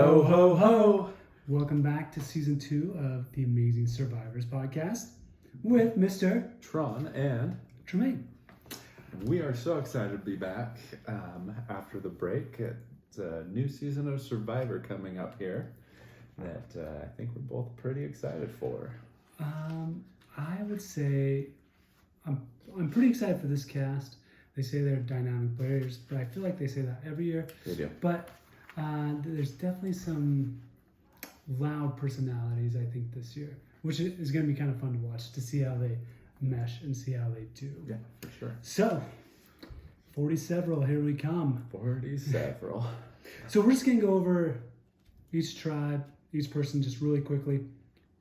Yo ho ho! Welcome back to season 2 of the Amazing Survivors podcast with Mr. Tron and Tremaine. We are so excited to be back after the break. It's a new season of Survivor coming up here that I think we're both pretty excited for. I would say I'm pretty excited for this cast. They say they're dynamic players, but I feel like they say that every year. They do. But there's definitely some loud personalities, I think, this year, which is going to be kind of fun to watch, to see how they mesh and see how they do. Yeah, for sure. So, 40 several, here we come. 40 several. So we're just going to go over each tribe, each person just really quickly,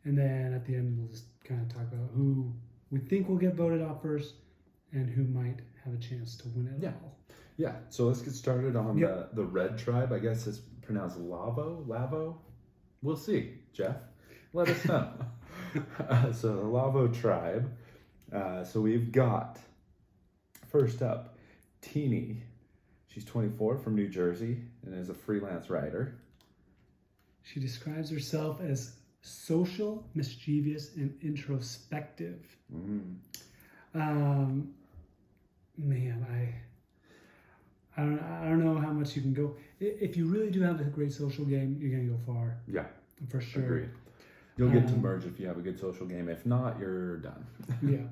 and then at the end we'll just kind of talk about who we think will get voted out first and who might have a chance to win it all. Yeah, so let's get started on the red tribe. I guess it's pronounced Lavo? We'll see, Jeff. Let us know. So the Lavo tribe. So we've got, first up, Teeny. She's 24 from New Jersey and is a freelance writer. She describes herself as social, mischievous, and introspective. Man, I don't know how much you can go. If you really do have a great social game, you're going to go far. Yeah. For sure. Agreed. You'll get to merge if you have a good social game. If not, you're done. Yeah.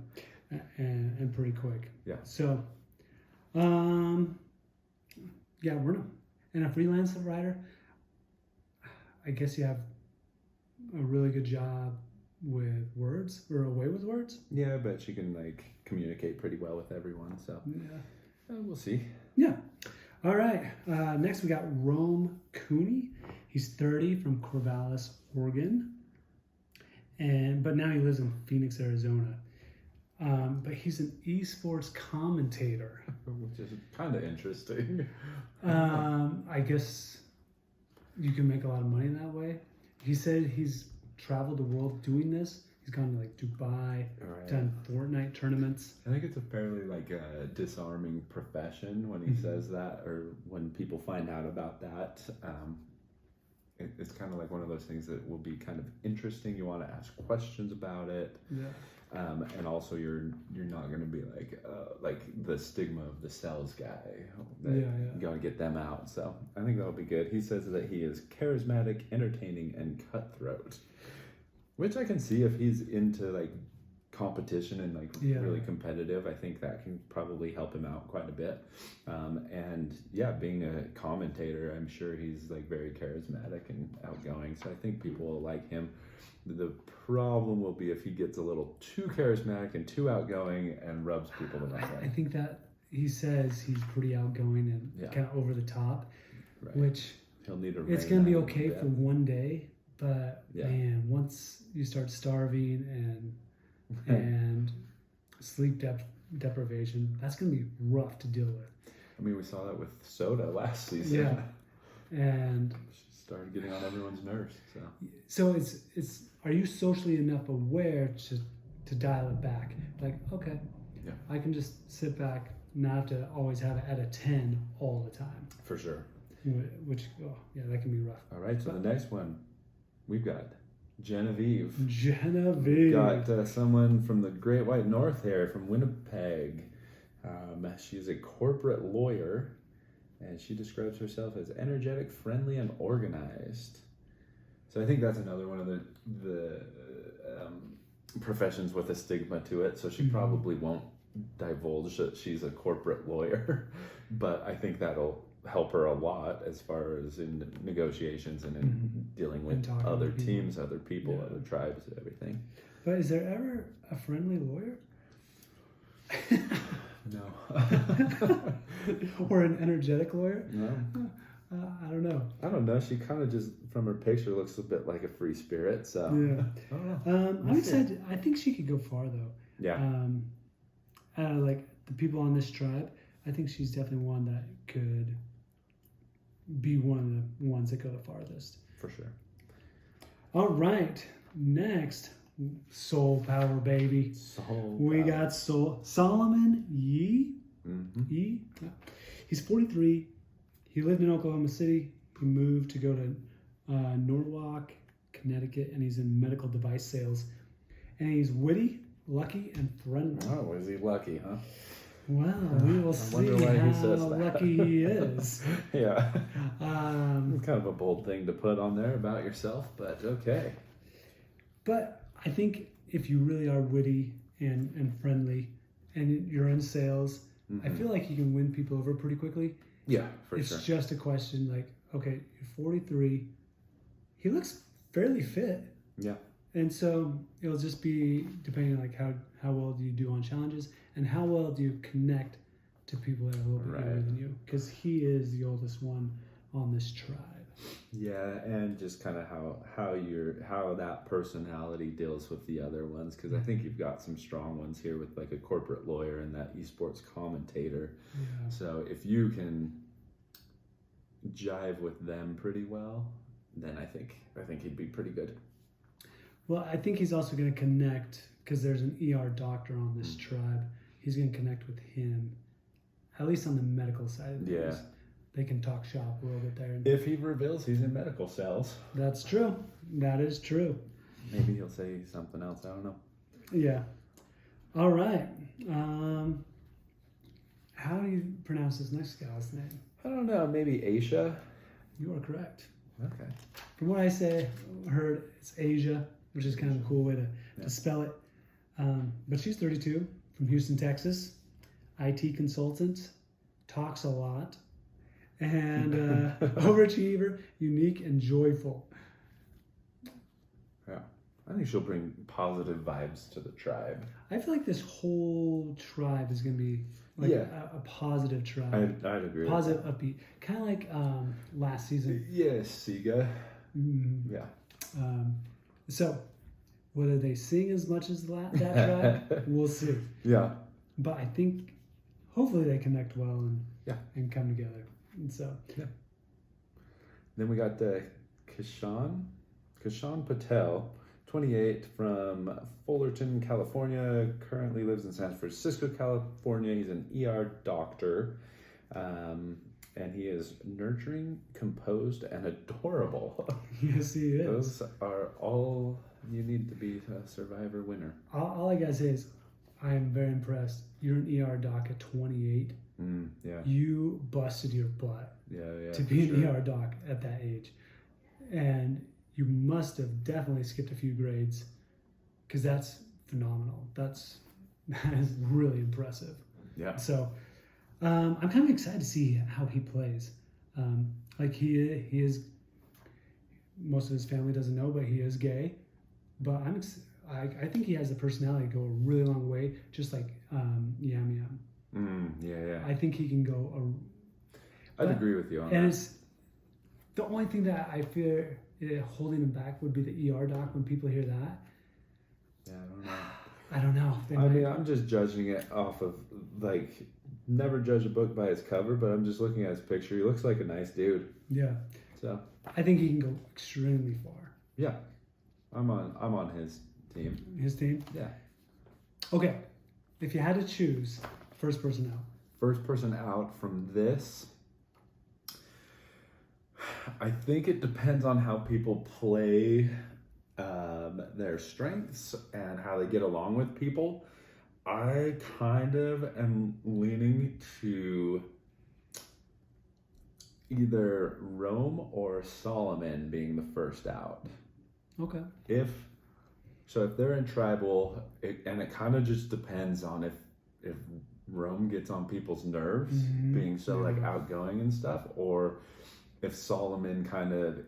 And pretty quick. Yeah. So, yeah, and a freelance writer, I guess you have a really good job with words or a way with words. Yeah, I bet she can communicate pretty well with everyone. So we'll see. Yeah. All right. Next we got Rome Cooney. He's 30 from Corvallis, Oregon, but now he lives in Phoenix, Arizona. But he's an esports commentator, which is kind of interesting. I guess you can make a lot of money that way. He said he's traveled the world doing this. He's gone to Dubai, done Fortnite tournaments. I think it's a fairly disarming profession when he says that, or when people find out about that. It's kind of like one of those things that will be kind of interesting. You want to ask questions about it. Yeah. And also you're not going to be like the stigma of the sales guy. You got to get them out. So I think that'll be good. He says that he is charismatic, entertaining, and cutthroat, which I can see if he's into competition and really competitive. I think that can probably help him out quite a bit. And yeah, being a commentator, I'm sure he's very charismatic and outgoing. So I think people will like him. The problem will be if he gets a little too charismatic and too outgoing and rubs people the wrong way. I think that he says he's pretty outgoing and kind of over the top, which he'll need to. It's going to be okay for one day, but man, once you start starving and sleep deprivation, that's going to be rough to deal with. I mean, we saw that with Soda last season. Yeah, and she started getting on everyone's nerves. So it's. Are you socially enough aware to dial it back? Okay, I can just sit back, not have to always have it at a 10 all the time. For sure. Which, that can be rough. All right, so the next one, we've got Genevieve. We've got someone from the Great White North here, from Winnipeg. She's a corporate lawyer, and she describes herself as energetic, friendly, and organized. So I think that's another one of the professions with a stigma to it. So she probably won't divulge that she's a corporate lawyer, but I think that'll help her a lot as far as in negotiations and in dealing with other teams, other people, other tribes, everything. But is there ever a friendly lawyer? No. Or an energetic lawyer? No. I don't know. She kind of just, from her picture, looks a bit like a free spirit. So yeah. I don't know. I think she could go far though. Yeah. Out of the people on this tribe, I think she's definitely one that could be one of the ones that go the farthest. For sure. All right. Next, soul power, baby. We got Solomon Yee. Yee. He's 43. He lived in Oklahoma City. He moved to go to Norwalk, Connecticut, and he's in medical device sales. And he's witty, lucky, and friendly. Oh, is he lucky, huh? Well, we will see how lucky he is. Yeah. It's kind of a bold thing to put on there about yourself, but okay. But I think if you really are witty and friendly and you're in sales, I feel like you can win people over pretty quickly. Yeah, for sure. It's just a question like, okay, you're 43. He looks fairly fit. Yeah. And so it'll just be depending on like how well do you do on challenges and how well do you connect to people that are a little bit younger than you, because he is the oldest one on this tribe. Yeah, and just kind of how that personality deals with the other ones, because I think you've got some strong ones here with like a corporate lawyer and that esports commentator. Yeah. So if you can jive with them pretty well, then I think he'd be pretty good. Well, I think he's also going to connect, because there's an ER doctor on this tribe. He's going to connect with him, at least on the medical side of things. Yeah. They can talk shop a little bit there. If he reveals he's in medical sales. That's true. That is true. Maybe he'll say something else. I don't know. Yeah. All right. How do you pronounce this next gal's name? I don't know. Maybe Asia? You are correct. Okay. From what I heard, it's Asia, which is kind of a cool way to spell it. But she's 32, from Houston, Texas. IT consultant, talks a lot, and overachiever, unique, and joyful. Yeah. I think she'll bring positive vibes to the tribe. I feel like this whole tribe is going to be like a positive tribe. I'd agree. Positive, upbeat. Kind of like last season. Yes, Siga. Mm-hmm. Yeah. So, whether they sing as much as that tribe, we'll see. Yeah. But I think hopefully they connect well and come together. And so. Yeah. Then we got Kishan Patel, 28, from Fullerton, California, currently lives in San Francisco, California. He's an ER doctor, and he is nurturing, composed, and adorable. Yes, he is. Those are all you need to be a Survivor winner. All I gotta say is I am very impressed. You're an ER doc at 28. Yeah. You busted your butt to be an ER doc at that age. And you must have definitely skipped a few grades, because that's phenomenal. That is really impressive. Yeah. So I'm kind of excited to see how he plays. Like he is, most of his family doesn't know, but he is gay. But I think he has the personality to go a really long way, just like Yam Yam. Yeah. I think he can go. I'd agree with you on that. And it's the only thing that I fear holding him back would be the ER doc. When people hear that, yeah, I don't know. I don't know. I mean, I'm just judging it off of, like, never judge a book by its cover, but I'm just looking at his picture. He looks like a nice dude. Yeah. So I think he can go extremely far. Yeah. I'm on his team. His team? Yeah. Okay. If you had to choose, first person out. First person out from this, I think it depends on how people play their strengths and how they get along with people. I kind of am leaning to either Rome or Solomon being the first out. Okay. If they're in tribal, and it kind of just depends on if Rome gets on people's nerves, being so like outgoing and stuff, or if Solomon kind of,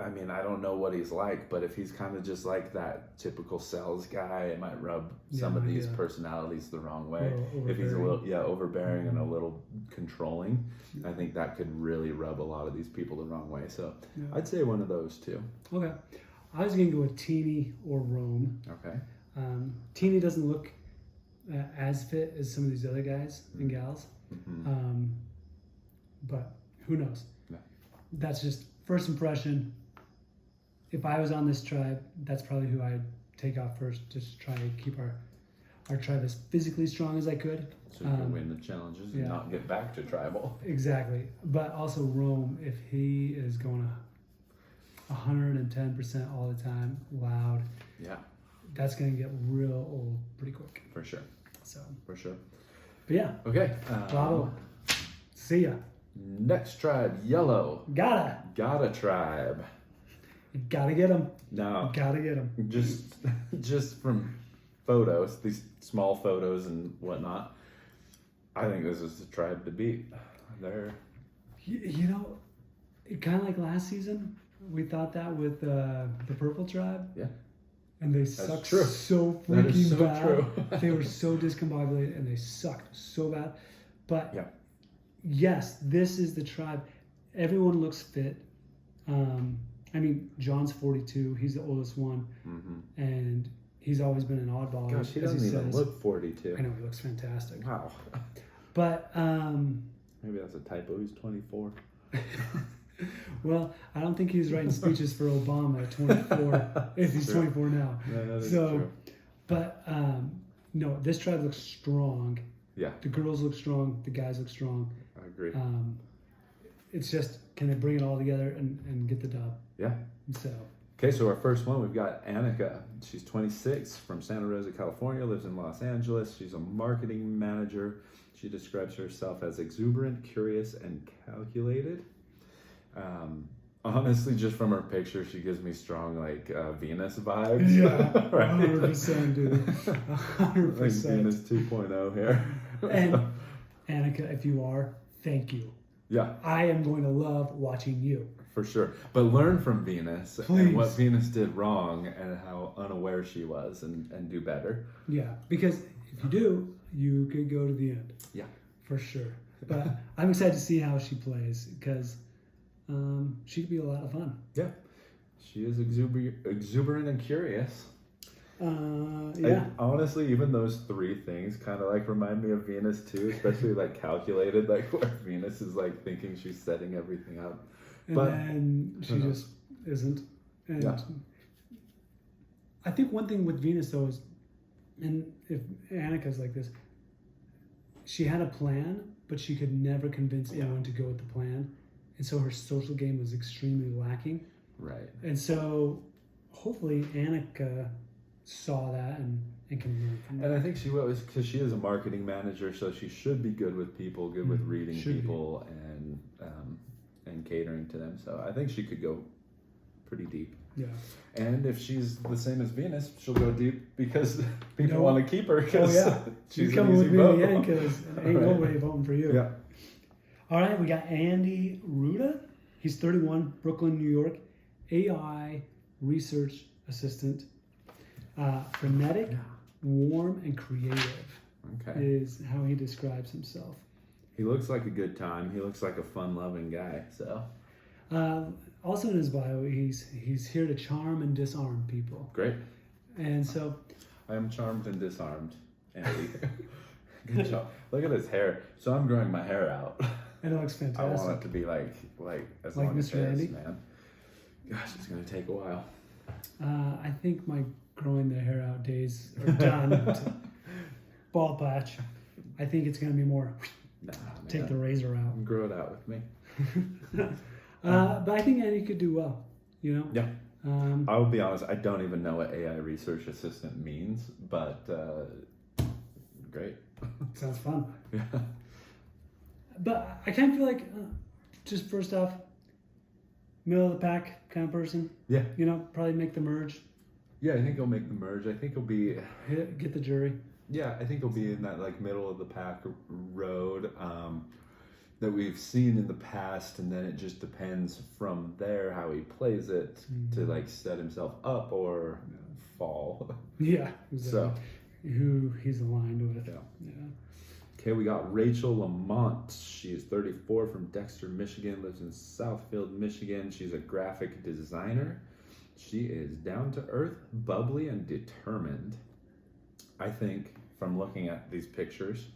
I mean, I don't know what he's like, but if he's kind of just like that typical sales guy, it might rub some of these personalities the wrong way. If he's a little overbearing and a little controlling, I think that could really rub a lot of these people the wrong way. So I'd say one of those two. Okay. I was going to go with Teeny or Rome. Okay. Teeny doesn't look as fit as some of these other guys and gals. But who knows? Yeah. That's just first impression. If I was on this tribe, that's probably who I'd take off first, just try to keep our tribe as physically strong as I could. So you can win the challenges and not get back to tribal. Exactly. But also Rome, if he is going to 110% all the time, loud. Yeah. That's going to get real old pretty quick. For sure. So. For sure. But yeah. Okay. Bravo. See ya. Next tribe, yellow. Gotta tribe. You gotta get them. No. Gotta get them. Just from photos, these small photos and whatnot, I think this is the tribe to beat. They're... You know, kind of like last season, we thought that with the purple tribe. Yeah. And they sucked true. so That is freaking so bad. true. They were so discombobulated and they sucked so bad. But yeah. Yes, this is the tribe. Everyone looks fit. I mean, John's 42. He's the oldest one. Mm-hmm. And he's always been an oddball. Gosh, he doesn't even look 42. I know, he looks fantastic. Wow. But... maybe that's a typo. He's 24. Well, I don't think he's writing speeches for Obama at 24, if he's 24 now. Yeah, that is so, true. But, no, this tribe looks strong. Yeah. The girls look strong. The guys look strong. I agree. It's just, can they bring it all together and get the dub? Yeah. So. Okay, so our first one, we've got Annika. She's 26, from Santa Rosa, California, lives in Los Angeles. She's a marketing manager. She describes herself as exuberant, curious, and calculated. Honestly, just from her picture, she gives me strong, like, Venus vibes. Yeah, right? 100%, dude. 100%. Like Venus 2.0 here. And Annika, if you are, thank you. Yeah. I am going to love watching you. For sure. But learn from Venus Please. and what Venus did wrong and how unaware she was and do better. Yeah, because if you do, you could go to the end. Yeah. For sure. But I'm excited to see how she plays because she could be a lot of fun. Yeah. She is exuberant and curious. Yeah. Honestly, even those three things kind of like remind me of Venus too, especially like calculated, like where Venus is like thinking she's setting everything up. And then she just isn't. And yeah. I think one thing with Venus though is, and if Annika's like this, she had a plan, but she could never convince anyone to go with the plan. And so her social game was extremely lacking. Right. And so hopefully Annika saw that and can learn from that. And I think she was, because she is a marketing manager, so she should be good with people, good with reading people and catering to them. So I think she could go pretty deep. Yeah. And if she's the same as Venus, she'll go deep because people want to keep her. She's coming with me in the end because ain't nobody voting for you. Yeah. All right, we got Andy Ruda. He's 31, Brooklyn, New York. AI research assistant. Frenetic, warm, and creative is how he describes himself. He looks like a good time. He looks like a fun-loving guy. So. Also in his bio, he's here to charm and disarm people. Great. And so. I am charmed and disarmed, Andy. Good job. Look at his hair. So I'm growing my hair out. And it looks fantastic. I want it to be like as like long as Mr. Andy? man. Gosh, it's gonna take a while. I think my growing the hair out days are done. Bald patch. I think it's gonna be more. Take the razor out. Grow it out with me. But I think Andy could do well. You know. Yeah. I will be honest. I don't even know what AI research assistant means, but great. Sounds fun. Yeah. But I kind of feel like, just first off, middle of the pack kind of person. Yeah. You know, probably make the merge. Yeah, I think he'll make the merge. I think he'll be... Get the jury. Yeah, I think he'll be in that like middle of the pack road that we've seen in the past, and then it just depends from there how he plays it to like set himself up or fall. Yeah, exactly. So who he's aligned with. Yeah. Okay, we got Rachel Lamont. She is 34, from Dexter, Michigan, lives in Southfield, Michigan. She's a graphic designer. She is down to earth, bubbly, and determined. I think from looking at these pictures,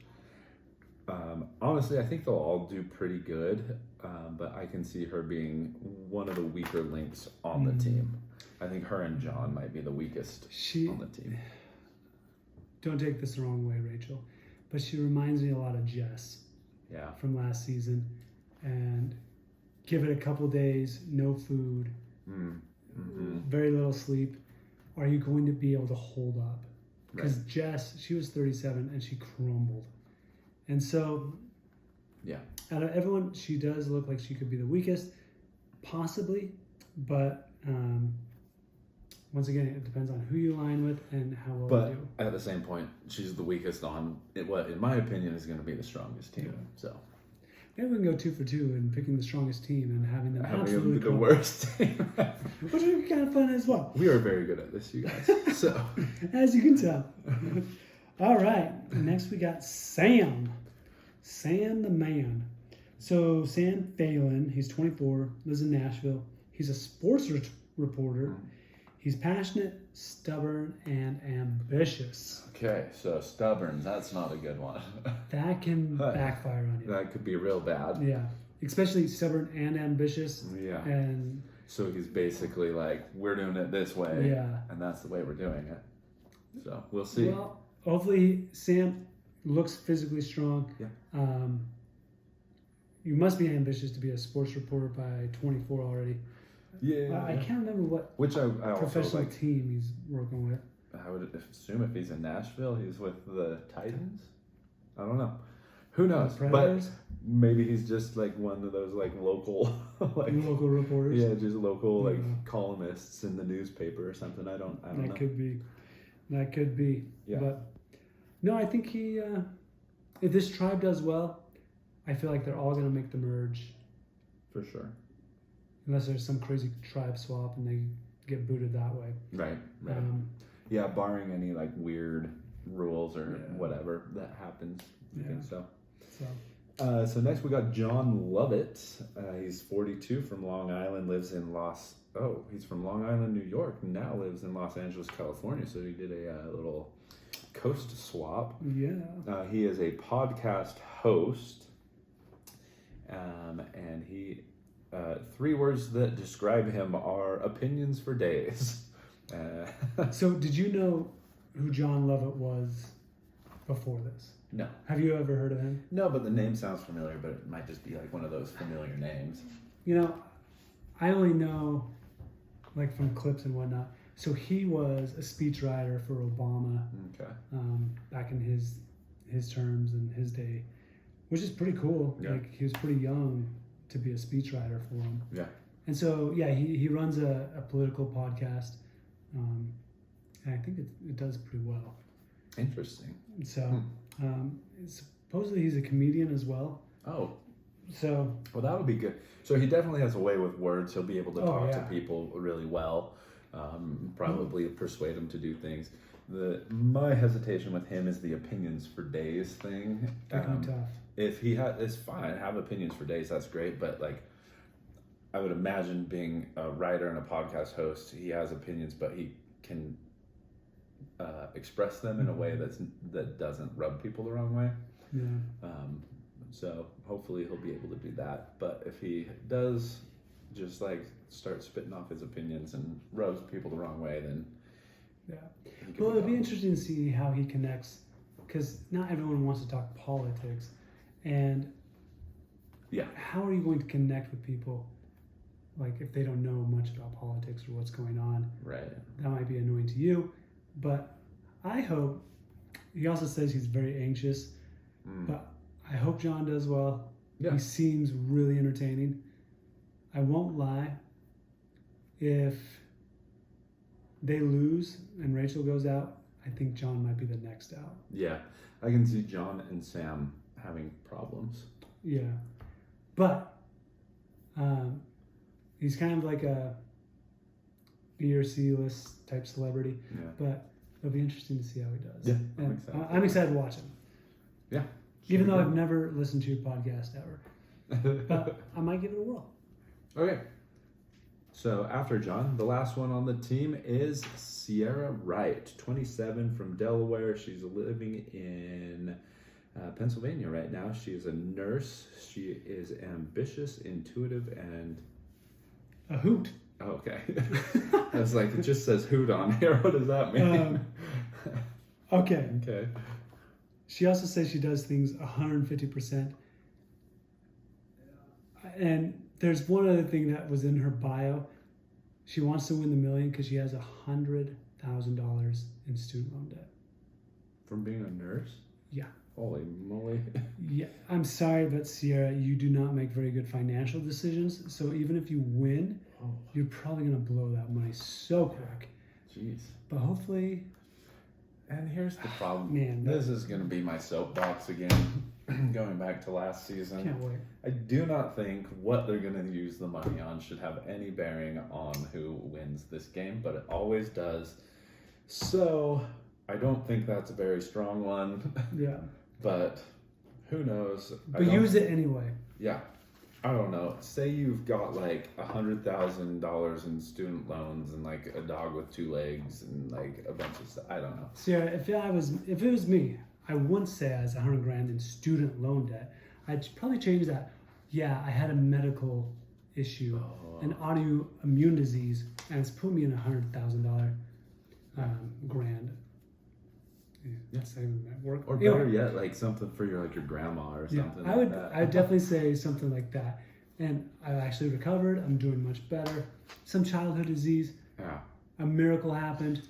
honestly, I think they'll all do pretty good, but I can see her being one of the weaker links on the team. I think her and John might be the weakest on the team. Don't take this the wrong way, Rachel, but she reminds me a lot of Jess from last season. And give it a couple days, no food, very little sleep. Are you going to be able to hold up? Because Jess, she was 37 and she crumbled. And so, out of everyone, she does look like she could be the weakest, possibly. But once again, it depends on who you line with and how well you do. But at the same point, she's the weakest on what, in my opinion, is going to be the strongest team. So maybe we can go 2 for 2 in picking the strongest team and having them absolutely the worst team. Which would be kind of fun as well. We are very good at this, you guys. So as you can tell. All right. Next we got Sam. Sam the man. So Sam Phelan, he's 24, lives in Nashville. He's a sports reporter. He's passionate, stubborn, and ambitious. Okay, so stubborn, that's not a good one. That can backfire on you. That could be real bad. Yeah, especially stubborn and ambitious. Yeah. And so he's basically like, we're doing it this way. Yeah. And that's the way we're doing it. So we'll see. Well, hopefully Sam looks physically strong. Yeah. You must be ambitious to be a sports reporter by 24 already. Yeah. I can't remember what professional team he's working with. I would assume if he's in Nashville, he's with the Titans. I don't know. Who knows? But maybe he's just like one of those like local, local reporters. Yeah, just local columnists in the newspaper or something. I don't know. That could be. Yeah. But no, I think he. If this tribe does well, I feel like they're all going to make the merge. For sure. Unless there's some crazy tribe swap and they get booted that way. Right. Yeah, barring any like weird rules or whatever that happens. I think so. So next we got John Lovett. He's 42 from Long Island, lives in he's from Long Island, New York, now lives in Los Angeles, California. So he did a little coast swap. Yeah. He is a podcast host. And he, 3 words that describe him are opinions for days. So did you know who John Lovett was before this? No. Have you ever heard of him? No, but the name sounds familiar, but it might just be like one of those familiar names. You know, I only know like from clips and whatnot. So he was a speechwriter for Obama. Okay. Back in his terms and his day, which is pretty cool. Yeah. Like he was pretty young to be a speechwriter for him. Yeah. And so he runs a political podcast, and I think it does pretty well. Interesting. So supposedly he's a comedian as well. Oh. So. Well, that would be good. So he definitely has a way with words. He'll be able to talk to people really well. Probably persuade them to do things. My hesitation with him is the opinions for days thing. That can be tough. If he it's fine, have opinions for days, that's great. But like, I would imagine being a writer and a podcast host, he has opinions, but he can express them in a way that doesn't rub people the wrong way. Yeah. So hopefully he'll be able to do that. But if he does just like start spitting off his opinions and rubs people the wrong way, then well, it'd be interesting to see how he connects, because not everyone wants to talk politics, and how are you going to connect with people like if they don't know much about politics or what's going on? Right. That might be annoying to you, but I hope. He also says he's very anxious, but I hope John does well. Yeah. He seems really entertaining. I won't lie. If they lose and Rachel goes out, I think John might be the next out. Yeah, I can see John and Sam having problems. Yeah, but he's kind of like a B or C list type celebrity. Yeah. But it'll be interesting to see how he does. Yeah, I'm excited to watch him. Yeah. Even though I've never listened to your podcast ever, but I might give it a whirl. Okay. So after John, the last one on the team is Sierra Wright, 27 from Delaware. She's living in Pennsylvania right now. She is a nurse. She is ambitious, intuitive, and a hoot. Oh, okay. I was like, it just says hoot on here. What does that mean? Okay. Okay. She also says she does things 150%. And there's one other thing that was in her bio. She wants to win the million because she has $100,000 in student loan debt. From being a nurse? Yeah. Holy moly. Yeah, I'm sorry, but Sierra, you do not make very good financial decisions. So even if you win, you're probably going to blow that money so quick. Jeez. But hopefully... And here's the problem. Man, this is going to be my soapbox again, going back to last season. Can't wait. I do not think what they're going to use the money on should have any bearing on who wins this game, but it always does. So I don't think that's a very strong one. Yeah. But who knows? But use it anyway. Yeah. I don't know. Say you've got like $100,000 in student loans and like a dog with 2 legs and like a bunch of stuff. I don't know. Sierra, if it was me, I wouldn't say I was $100,000 in student loan debt. I'd probably change that. Yeah, I had a medical issue, an autoimmune disease, and it's put me in $100,000 grand. Yes, I work. Or better yet, like something for your grandma or something. I would. I'd definitely say something like that. And I actually recovered. I'm doing much better. Some childhood disease. Yeah. A miracle happened,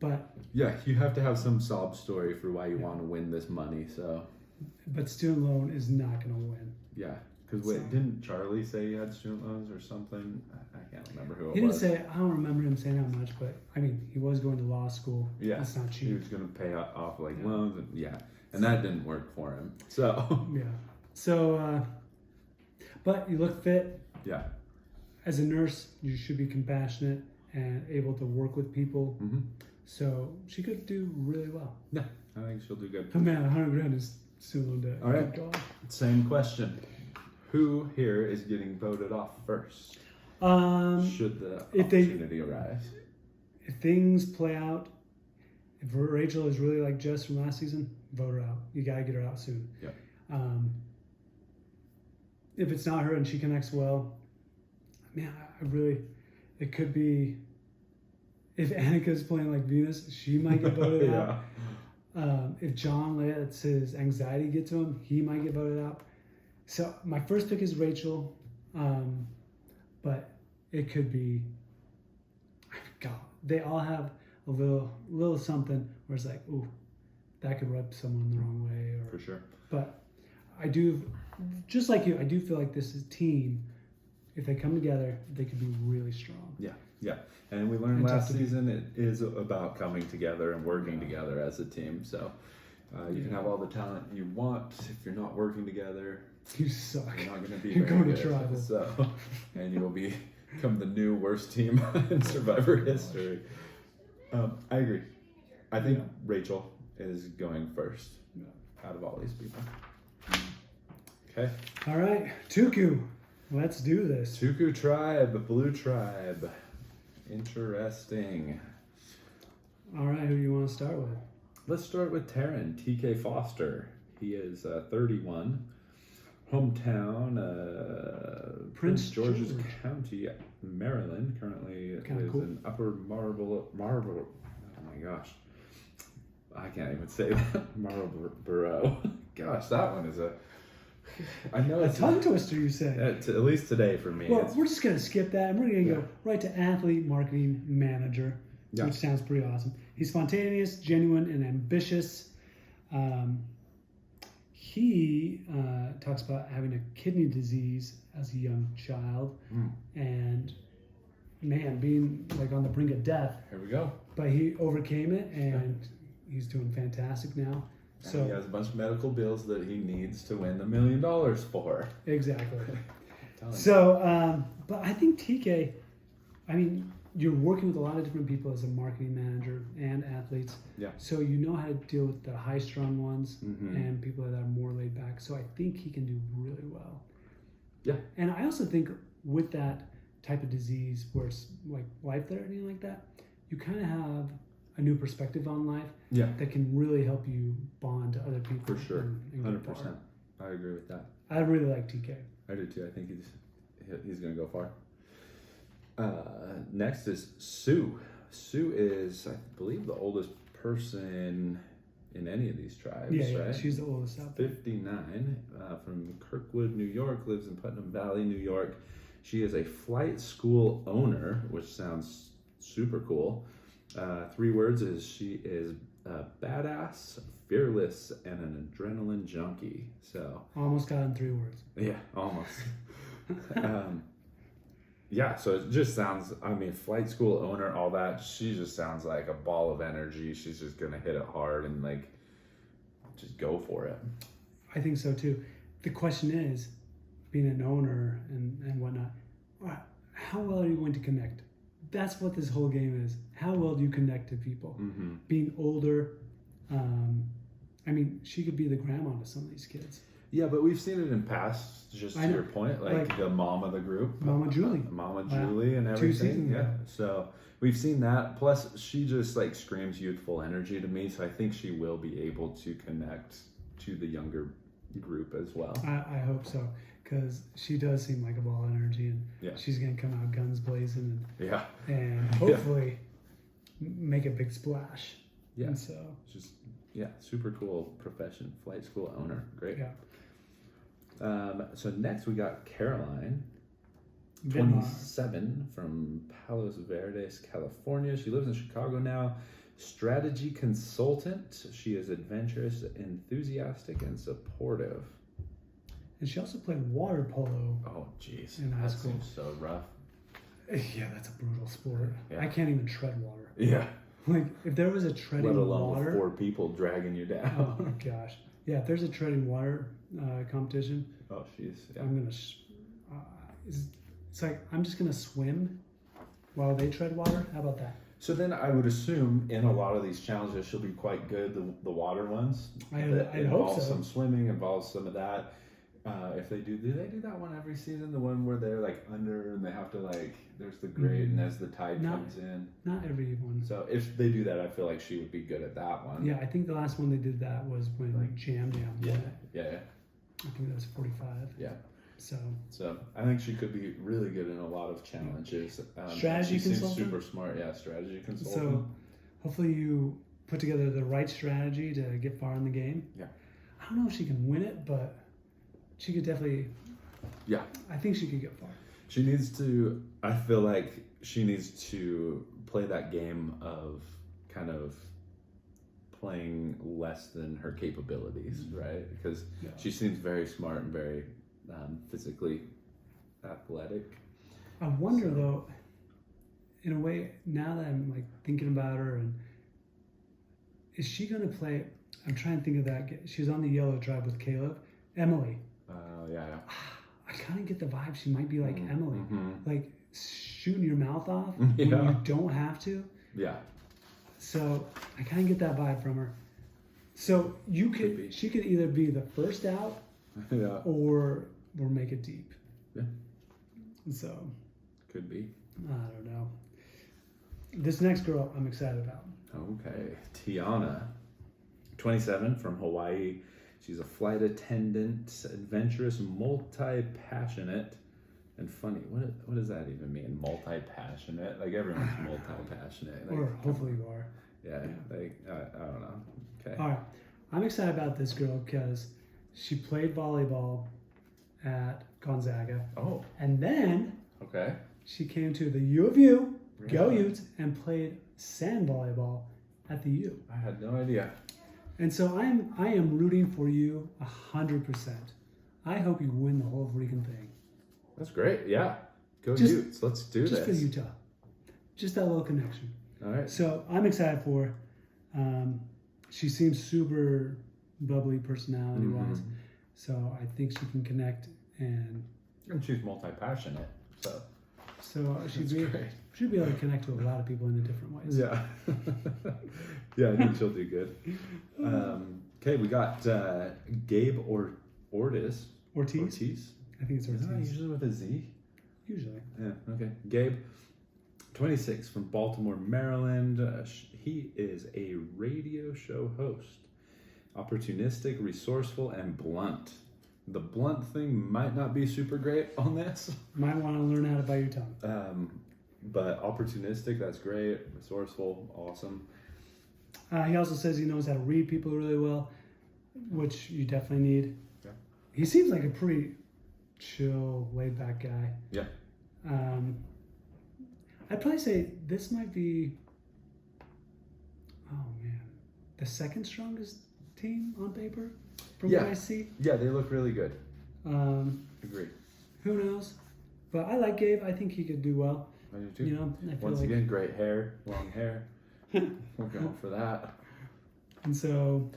but yeah, you have to have some sob story for why you want to win this money. So. But student loan is not going to win. Yeah. Because didn't Charlie say he had student loans or something? I can't remember who it was. He didn't say. I don't remember him saying how much, but I mean, he was going to law school. Yeah, it's not cheap. He was going to pay off loans, and that didn't work for him. So yeah. So, but you look fit. Yeah. As a nurse, you should be compassionate and able to work with people. Mm-hmm. So she could do really well. Yeah, I think she'll do good. Oh man, $100,000 is student loan debt. All right. Same question. Who here is getting voted off first? Should the opportunity arise? If things play out, if Rachel is really like Jess from last season, vote her out. You gotta get her out soon. Yeah. If it's not her and she connects well, man, it could be. If Annika's playing like Venus, she might get voted out. If John lets his anxiety get to him, he might get voted out. So my first pick is Rachel, but it could be. God, they all have a little something where it's like, ooh, that could rub someone the wrong way. For sure. But I do, just like you, I do feel like this is team. If they come together, they could be really strong. Yeah, yeah. And we learned last season it is about coming together and working together as a team. So you can have all the talent you want. If you're not working together, you suck. You're not going to be You're very going good. to tribal. So, and you will become the new worst team in Survivor history. I agree. I think Rachel is going first out of all these people. Okay. All right, Tuku. Let's do this. Tuku tribe, blue tribe. Interesting. All right, who do you want to start with? Let's start with Taryn, TK Foster. He is 31. Hometown, Prince George's County, Maryland. Currently lives in Upper Marlboro. Oh my gosh. I can't even say that. Marlboro. Gosh, that one is I know it's a tongue twister, you say. At least today for me. Well, we're just going to skip that and we're going to go right to athlete marketing manager, which sounds pretty awesome. He's spontaneous, genuine, and ambitious. He talks about having a kidney disease as a young child and, man, being like on the brink of death. Here we go. But he overcame it and he's doing fantastic now. So he has a bunch of medical bills that he needs to win $1 million for. Exactly. So, but I think TK, I mean, you're working with a lot of different people as a marketing manager and athletes. Yeah. So you know how to deal with the high-strung ones and people that are more laid back. So I think he can do really well. Yeah. And I also think with that type of disease where it's like life-threatening like that, you kind of have a new perspective on life that can really help you bond to other people. For sure. And 100%. I agree with that. I really like TK. I do too. I think he's going to go far. Next is Sue. Sue is, I believe, the oldest person in any of these tribes, right? She's the oldest out there. 59, from Kirkwood, New York, lives in Putnam Valley, New York. She is a flight school owner, which sounds super cool. 3 words is she is badass, fearless, and an adrenaline junkie. So almost got in 3 words. Yeah, almost. Yeah, so it just sounds, I mean, flight school owner, all that, she just sounds like a ball of energy. She's just going to hit it hard and like just go for it. I think so too. The question is, being an owner and whatnot, how well are you going to connect? That's what this whole game is. How well do you connect to people? Mm-hmm. Being older, I mean, she could be the grandma to some of these kids. Yeah, but we've seen it in past, just to your point, like the mom of the group. Mama Julie. Mama Julie and everything. 2 seasons ago. So we've seen that. Plus, she just like screams youthful energy to me. So I think she will be able to connect to the younger group as well. I hope so, because she does seem like a ball of energy, and she's going to come out guns blazing and hopefully make a big splash. Yeah. And so just super cool profession, flight school owner. Great. Yeah. So next we got Caroline, 27, from Palos Verdes, California. She lives in Chicago now. Strategy consultant. She is adventurous, enthusiastic, and supportive. And she also played water polo. Oh, jeez. In high school. Seems so rough. Yeah, that's a brutal sport. Yeah. I can't even tread water. Yeah. Like, if there was a treading Let alone water... with 4 people dragging you down. Oh, gosh. Yeah, if there's a treading water competition... Oh, jeez. Yeah. I'm going to... it's like, I'm just going to swim while they tread water. How about that? So then I would assume in a lot of these challenges she'll be quite good, the water ones. I hope involves so. some swimming, involves some of that. If they do they do that one every season? The one where they're like under and they have to like, there's the grate and as the tide comes in. Not every one. So if they do that, I feel like she would be good at that one. Yeah, I think the last one they did that was when Jam Jam won it. Yeah. I think that was 45. Yeah. So I think she could be really good in a lot of challenges. Strategy she consultant? seems super smart. Yeah, strategy consultant. So hopefully you put together the right strategy to get far in the game. Yeah. I don't know if she can win it, but she could definitely. Yeah. I think she could get far. She needs to. I feel like she needs to play that game of kind of playing less than her capabilities, right? Because she seems very smart and very physically athletic. I wonder though, in a way, now that I'm like thinking about her, and is she gonna play? I'm trying to think of that. She's on the Yellow Tribe with Caleb. Emily. Yeah. I kind of get the vibe she might be like Emily, like shooting your mouth off Yeah. when you don't have to. Yeah. So I kind of get that vibe from her. So she could either be the first out, or make it deep. Yeah. So could be. I don't know. This next girl I'm excited about. Okay, Tiana, 27, from Hawaii. She's a flight attendant, adventurous, multi-passionate, and funny. What does that even mean? Multi-passionate? Like everyone's multi-passionate. Like, or hopefully you are. Yeah. Like I don't know. Okay. All right. I'm excited about this girl because she played volleyball at Gonzaga. Oh. And then she came to the U of U, Go Utes, and played sand volleyball at the U. I had no idea. And so I am rooting for you 100%. I hope you win the whole freaking thing. That's great. Yeah. Go Utes. Let's do this. Just for Utah. Just that little connection. All right. So I'm excited for her. She seems super bubbly personality-wise. So I think she can connect. And she's multi-passionate. So she'd be able to connect to a lot of people in different ways. Yeah. Yeah, I think she'll do good. Okay, we got Gabe Ortiz. Ortiz? I think it's Ortiz. Isn't that usually with a Z? Usually. Yeah, okay. Gabe, 26, from Baltimore, Maryland. He is a radio show host. Opportunistic, resourceful, and blunt. The blunt thing might not be super great on this. Might want to learn how to bite your tongue. But opportunistic, that's great. Resourceful, awesome. He also says he knows how to read people really well, which you definitely need. Yeah. He seems like a pretty chill, laid-back guy. Yeah. I'd probably say this might be, oh man, the second strongest team on paper from what I see. Yeah, they look really good. Agree. Who knows? But I like Gabe. I think he could do well. I do too. You know, I feel Once again, great hair, long hair. We're going for that. And so,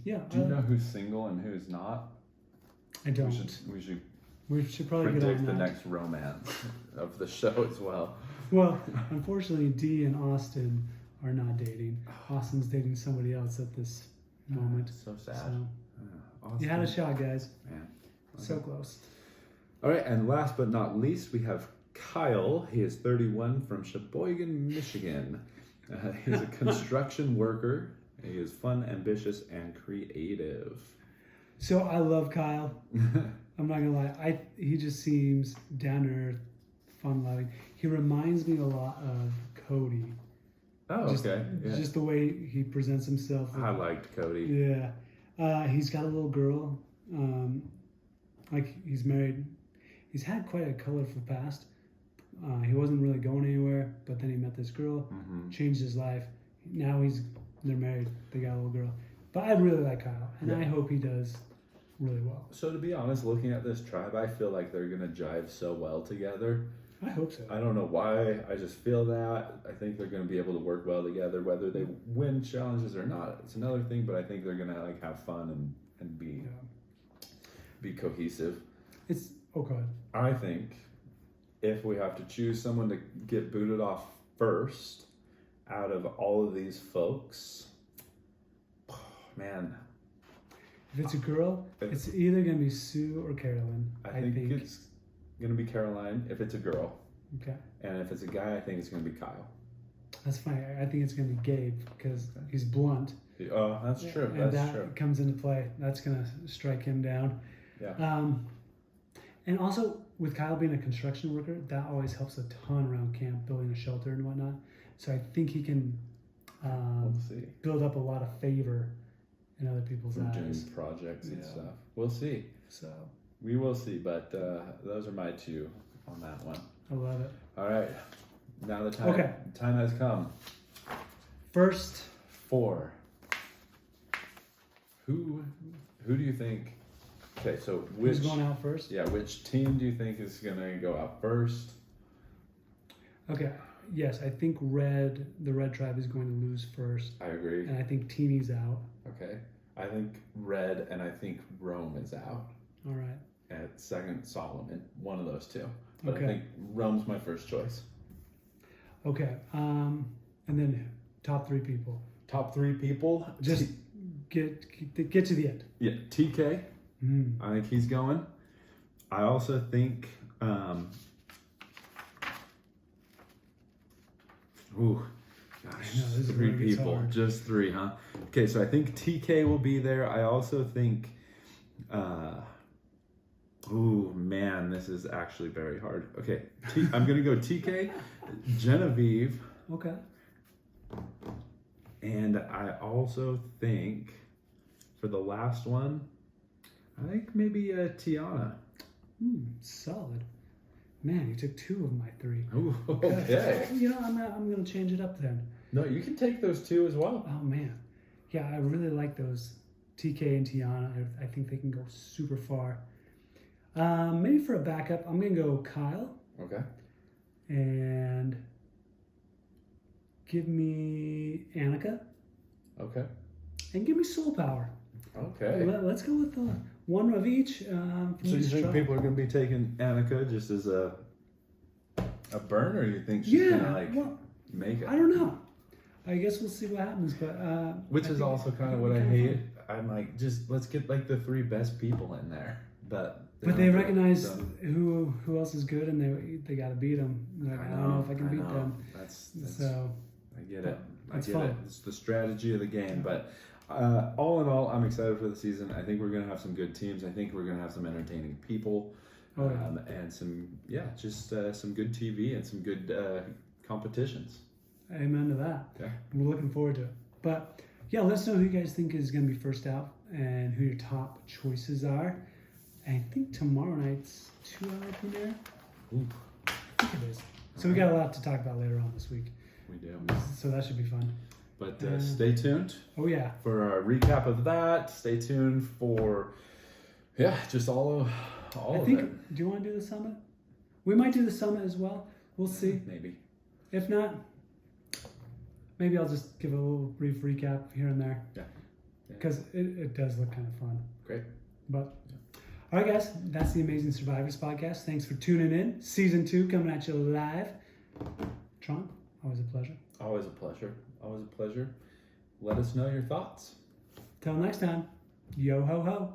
yeah. Do you know who's single and who's not? I don't. We should probably predict get on the that. next romance of the show as well. Well, unfortunately, Dee and Austin are not dating. Austin's dating somebody else at this moment. So sad. So, you had a shot, guys. Man. Okay. So close. All right, and last but not least, we have Kyle. He is 31 from Sheboygan, Michigan. He's a construction worker. He is fun, ambitious, and creative. So I love Kyle. I'm not gonna lie. He just seems down to earth, fun loving. He reminds me a lot of Cody. Oh, okay. Yeah. Just the way he presents himself. I liked Cody. Yeah. He's got a little girl. Like he's married. He's had quite a colorful past. He wasn't really going anywhere, but then he met this girl, changed his life. Now they're married. They got a little girl. But I really like Kyle, and I hope he does really well. So to be honest, looking at this tribe, I feel like they're gonna jive so well together. I hope so. I don't know why. I just feel that. I think they're gonna be able to work well together. Whether they win challenges or not, it's another thing. But I think they're gonna like have fun and be cohesive. It's okay. I think if we have to choose someone to get booted off first out of all of these folks, man. If it's a girl, it's either going to be Sue or Carolyn. I think it's going to be Caroline if it's a girl. Okay. And if it's a guy, I think it's going to be Kyle. That's fine. I think it's going to be Gabe because he's blunt. Oh, that's true. And that's that true. comes into play. That's going to strike him down. Yeah. And also, with Kyle being a construction worker, that always helps a ton around camp, building a shelter and whatnot. So I think he can build up a lot of favor in other people's eyes. Doing projects and stuff. We'll see. So we will see, but those are my two on that one. I love it. All right. Now the time has come. First four. Who do you think? Okay, so who's going out first? Yeah, which team do you think is gonna go out first? Okay. Yes, I think the red tribe is going to lose first. I agree. And I think Teeny's out. Okay. I think red and I think Rome is out. All right. At second, Solomon. One of those two. But I think Rome's my first choice. Okay. And then top three people. Top three people? Just get to the end. Yeah. TK. I think he's going. I also think gosh, three people. Just three, huh? Okay, so I think TK will be there. I also think man, this is actually very hard. Okay, I'm gonna go TK, Genevieve. Okay. And I also think for the last one, I think maybe Tiana. Solid. Man, you took two of my three. Ooh, okay. You know, I'm gonna change it up then. No, you can take those two as well. Oh man, yeah, I really like those TK and Tiana. I think they can go super far. Maybe for a backup, I'm gonna go Kyle. Okay. And give me Annika. Okay. And give me Soul Power. Okay. Let's go with one of each. So you think people are going to be taking Annika just as a burn, or you think she's going to make it? I don't know. I guess we'll see what happens, but which is also kind of what I hate. I'm like, just let's get like the three best people in there, but they recognize who else is good, and they got to beat them. Like, I don't know if I can beat them. That's so. I get it. It's I get fun. it. It's the strategy of the game, but. All in all, I'm excited for the season. I think we're going to have some good teams. I think we're going to have some entertaining people, and some some good TV and some good competitions. Amen to that. Yeah. We're looking forward to it. But yeah, let us know who you guys think is going to be first out and who your top choices are. And I think tomorrow night's 2-hour premiere. Ooh. I think it is. So we got a lot to talk about later on this week. We do. So that should be fun. But stay tuned. Oh yeah. For a recap of that. Stay tuned for just all of it. Do you want to do the summit? We might do the summit as well. We'll see. Maybe. If not, maybe I'll just give a little brief recap here and there. Yeah. Because it does look kind of fun. Great. But all right, guys, that's the Amazing Survivors podcast. Thanks for tuning in. Season 2 coming at you live. Tron, always a pleasure. Always a pleasure. Always a pleasure. Let us know your thoughts. Till next time, yo ho ho.